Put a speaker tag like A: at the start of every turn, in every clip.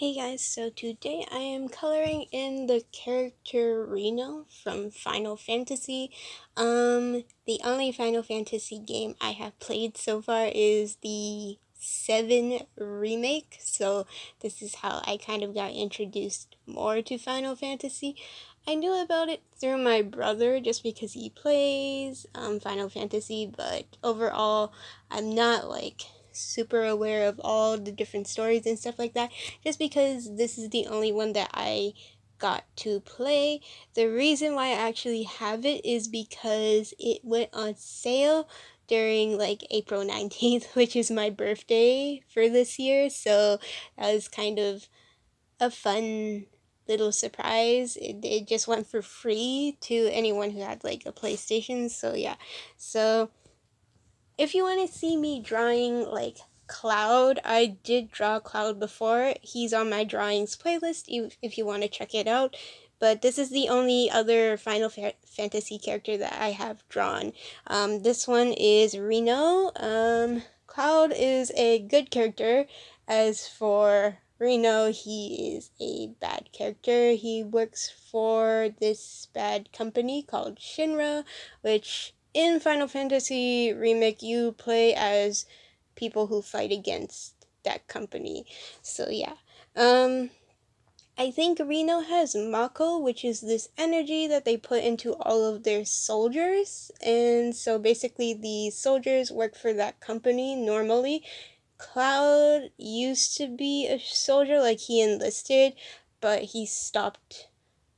A: Hey guys, so today I am coloring in the character Reno from Final Fantasy. The only Final Fantasy game I have played so far is the 7 remake, so this is how I kind of got introduced more to Final Fantasy. I knew about it through my brother just because he plays Final Fantasy, but overall I'm not like super aware of all the different stories and stuff like that just because this is the only one that I got to play. The reason why I actually have it is because it went on sale during like April 19th, which is my birthday for this year. So that was kind of a fun little surprise. It just went for free to anyone who had like a PlayStation. So yeah. So if you want to see me drawing like Cloud, I did draw Cloud before. He's on my drawings playlist if you want to check it out. But this is the only other Final Fantasy character that I have drawn. This one is Reno. Cloud is a good character. As for Reno, he is a bad character. He works for this bad company called Shinra, which in Final Fantasy Remake you play as people who fight against that company. So yeah. I think Reno has Mako, which is this energy that they put into all of their soldiers. And so basically the soldiers work for that company normally. Cloud used to be a soldier, like he enlisted, but he stopped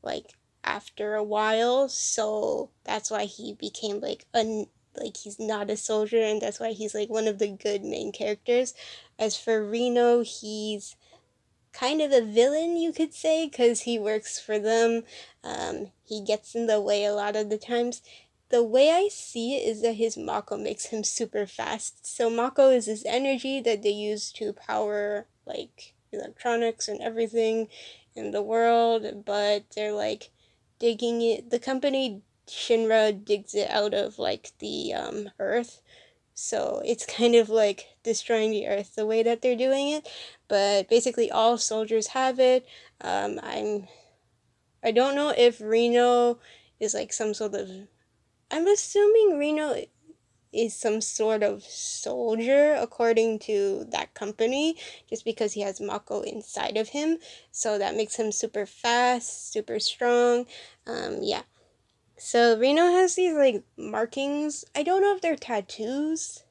A: like after a while, so that's why he became like he's not a soldier, and that's why he's like one of the good main characters. As for Reno, he's kind of a villain, you could say, because he works for them. He gets in the way a lot of the times. The way I see it is that his Mako makes him super fast. So Mako is this energy that they use to power like electronics and everything in the world, but they're like digging it. The company Shinra digs it out of like the earth, so it's kind of like destroying the earth the way that they're doing it. But basically, all soldiers have it. I don't know if Reno is like some sort of. I'm assuming Reno is some sort of soldier according to that company, just because he has Mako inside of him. So that makes him super fast, super strong. Yeah. So Reno has these like markings. I don't know if they're tattoos,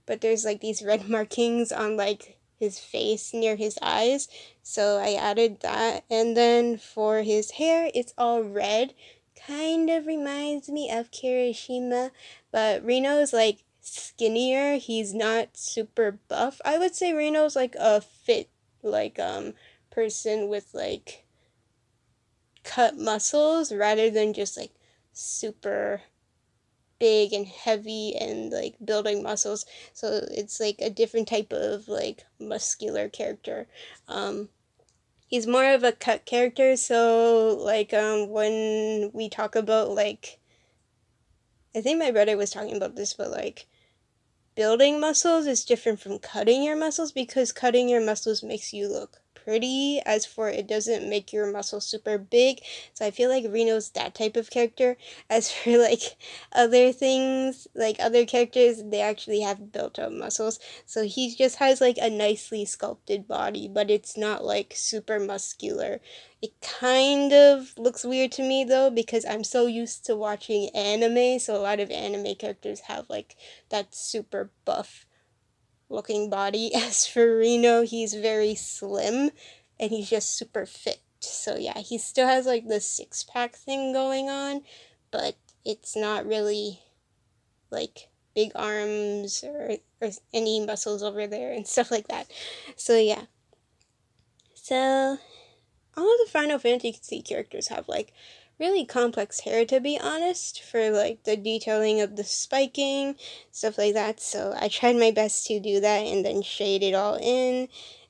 A: but there's like these red markings on like his face near his eyes, so I added that. And then for his hair, it's all red, kind of reminds me of Kirishima, but Reno's like skinnier. He's not super buff. I would say Reno's like a fit like person with like cut muscles rather than just like super big and heavy and like building muscles. So it's like a different type of like muscular character. Um, he's more of a cut character. So like when we talk about like, I think my brother was talking about this, but like building muscles is different from cutting your muscles, because cutting your muscles makes you look pretty. As for it doesn't make your muscles super big. So I feel like Reno's that type of character. As for like other things, like other characters, they actually have built up muscles. So he just has like a nicely sculpted body, but it's not like super muscular. It kind of looks weird to me though, because I'm so used to watching anime. So a lot of anime characters have like that super buff looking body. As for Reno, he's very slim and he's just super fit. So yeah, he still has like the six pack thing going on, but it's not really like big arms or any muscles over there and stuff like that. So yeah. So all of the Final Fantasy characters have like really complex hair, to be honest, for like the detailing of the spiking, stuff like that. So I tried my best to do that and then shade it all in.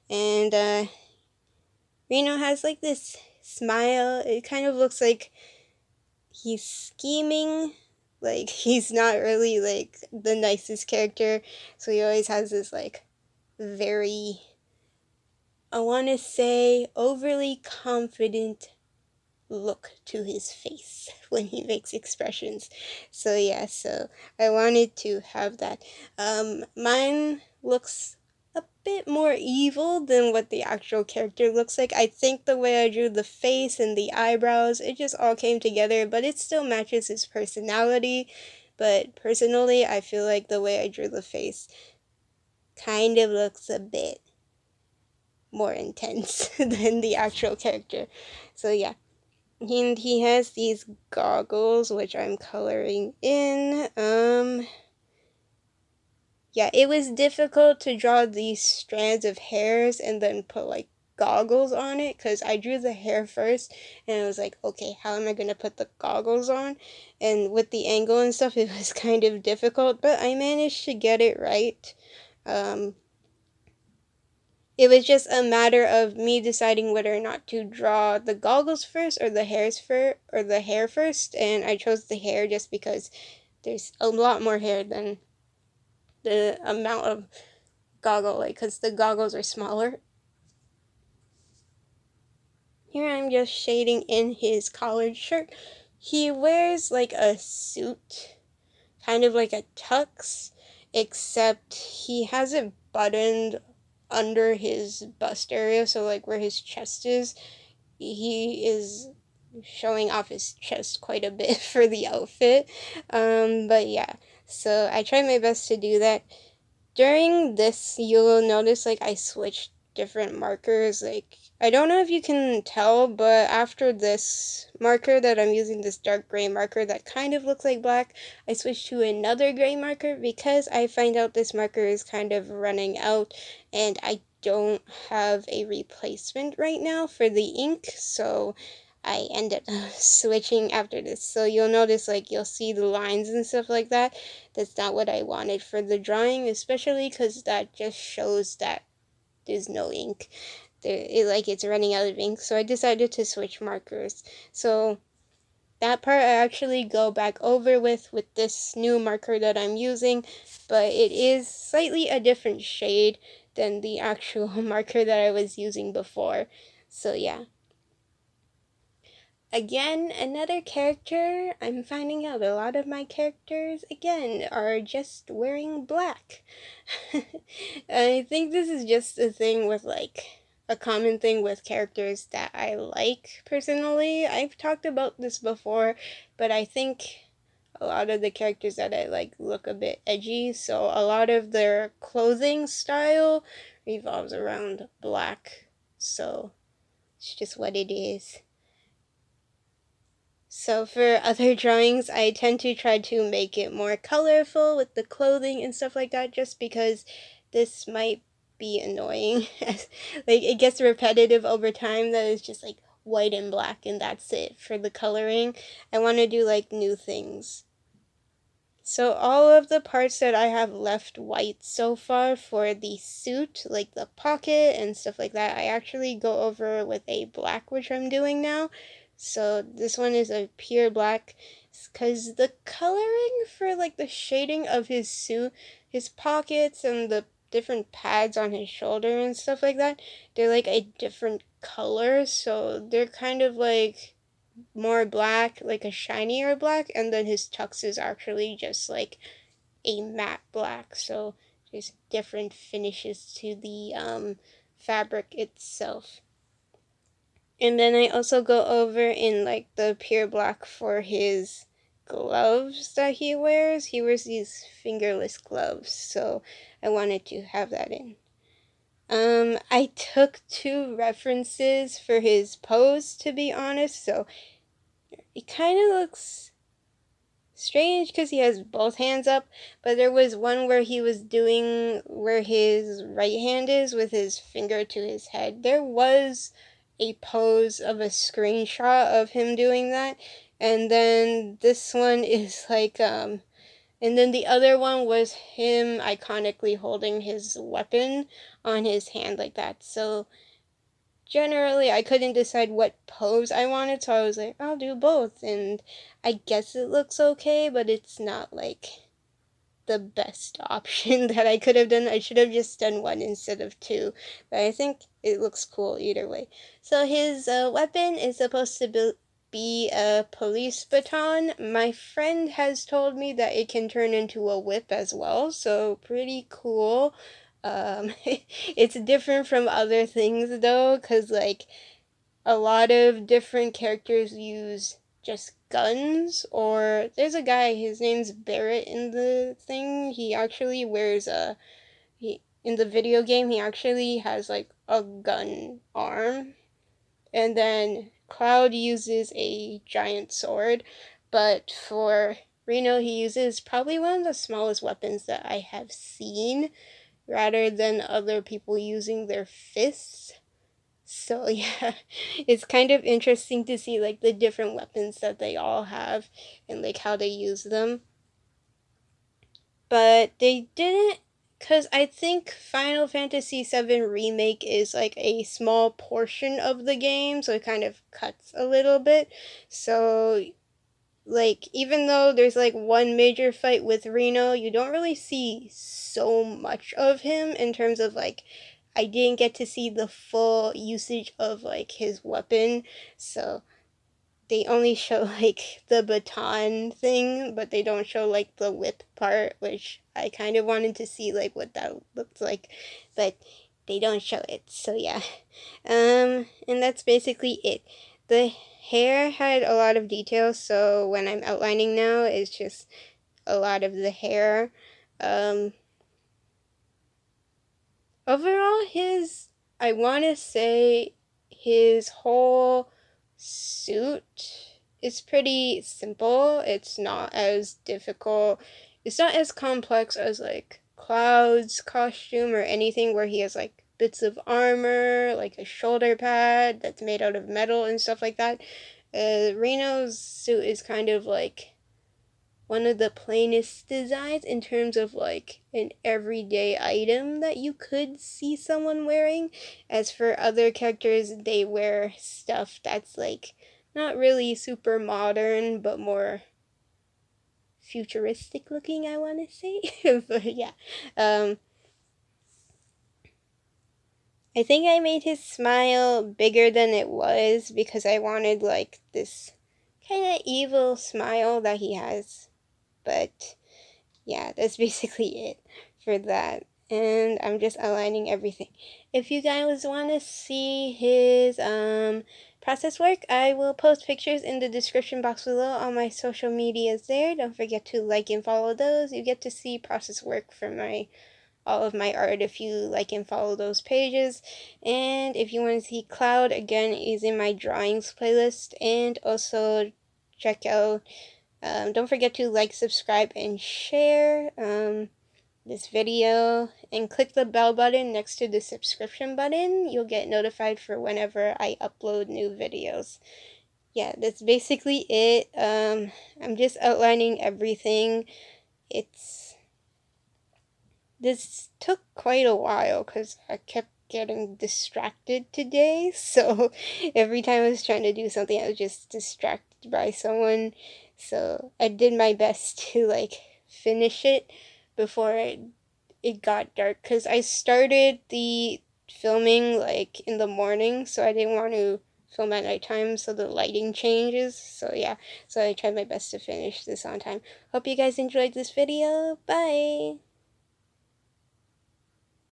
A: And Reno has like this smile. It kind of looks like he's scheming. Like he's not really like the nicest character. So he always has this like very I want to say overly confident look to his face when he makes expressions. So yeah, so I wanted to have that. Mine looks a bit more evil than what the actual character looks like. I think the way I drew the face and the eyebrows, it just all came together, but it still matches his personality. But personally, I feel like the way I drew the face kind of looks a bit more intense than the actual character. So yeah. He has these goggles which I'm coloring in. Yeah, it was difficult to draw these strands of hairs and then put like goggles on it because I drew the hair first and I was like, okay, how am I gonna put the goggles on? And with the angle and stuff, it was kind of difficult, but I managed to get it right. Um, It was just a matter of me deciding whether or not to draw the goggles first or the hair first, and I chose the hair just because there's a lot more hair than the amount of goggle, like, because the goggles are smaller. Here I'm just shading in his collared shirt. He wears like a suit, kind of like a tux, except he has it buttoned under his bust area, so like where his chest is, he is showing off his chest quite a bit for the outfit. But yeah, so I tried my best to do that. During this, you'll notice like I switched different markers. Like, I don't know if you can tell, but after this marker that I'm using, this dark gray marker that kind of looks like black, I switched to another gray marker because I find out this marker is kind of running out and I don't have a replacement right now for the ink, so I ended up switching after this. So you'll notice like you'll see the lines and stuff like that. That's not what I wanted for the drawing, especially because that just shows that there's no ink. It's running out of ink, so I decided to switch markers. So that part I actually go back over with this new marker that I'm using, but it is slightly a different shade than the actual marker that I was using before. So yeah. Again, another character. I'm finding out a lot of my characters, again, are just wearing black. I think this is just a thing with, like, a common thing with characters that I like personally. I've talked about this before, but I think a lot of the characters that I like look a bit edgy, so a lot of their clothing style revolves around black. So, it's just what it is. So for other drawings, I tend to try to make it more colorful with the clothing and stuff like that, just because this might be annoying. Like, it gets repetitive over time that it's just like white and black and that's it for the coloring. I want to do like new things. So all of the parts that I have left white so far for the suit, like the pocket and stuff like that, I actually go over with a black, which I'm doing now. So this one is a pure black, because the coloring for like the shading of his suit, his pockets and the different pads on his shoulder and stuff like that, they're like a different color, so they're kind of like more black, like a shinier black, and then his tux is actually just like a matte black, so there's different finishes to the fabric itself. And then I also go over in like the pure black for his gloves that he wears. He wears these fingerless gloves, so I wanted to have that in. I took two references for his pose, to be honest, so it kind of looks strange because he has both hands up, but there was one where he was doing where his right hand is with his finger to his head. There was a pose of a screenshot of him doing that, and then this one is like and then the other one was him iconically holding his weapon on his hand like that. So generally I couldn't decide what pose I wanted, so I was like, I'll do both. And I guess it looks okay, but it's not like the best option that I could have done. I should have just done one instead of two, but I think it looks cool either way. So his weapon is supposed to be a police baton. My friend has told me that it can turn into a whip as well, so pretty cool. It's different from other things though, because like a lot of different characters use just guns, or there's a guy, his name's Barrett in the thing. He actually wears he in the video game he actually has like a gun arm. And then Cloud uses a giant sword, but for Reno he uses probably one of the smallest weapons that I have seen, rather than other people using their fists. So yeah, it's kind of interesting to see like the different weapons that they all have and like how they use them. But they didn't, cuz I think Final Fantasy VII Remake is like a small portion of the game, so it kind of cuts a little bit. So like even though there's like one major fight with Reno, you don't really see so much of him in terms of like I didn't get to see the full usage of like his weapon. So they only show like the baton thing, but they don't show like the whip part, which I kind of wanted to see like what that looks like, but they don't show it. So yeah. And that's basically it. The hair had a lot of details, so when I'm outlining now, it's just a lot of the hair. Um, Overall, I want to say his whole suit is pretty simple. It's not as difficult. It's not as complex as like Cloud's costume or anything where he has like bits of armor, like a shoulder pad that's made out of metal and stuff like that. Reno's suit is kind of like one of the plainest designs in terms of like an everyday item that you could see someone wearing. As for other characters, they wear stuff that's like not really super modern, but more futuristic looking, I want to say. But yeah, um, I think I made his smile bigger than it was because I wanted like this kind of evil smile that he has. But yeah, that's basically it for that. And I'm just aligning everything. If you guys want to see his process work, I will post pictures in the description box below on my social medias there. Don't forget to like and follow those. You get to see process work for my all of my art if you like and follow those pages. And if you want to see Cloud, again, is in my drawings playlist. And also check out don't forget to like, subscribe, and share this video, and click the bell button next to the subscription button. You'll get notified for whenever I upload new videos. Yeah, that's basically it. I'm just outlining everything. This took quite a while because I kept getting distracted today. So every time I was trying to do something, I was just distracted by someone. So I did my best to like finish it before it got dark because I started the filming like in the morning, so I didn't want to film at nighttime so the lighting changes. So yeah, so I tried my best to finish this on time. Hope you guys enjoyed this video. Bye!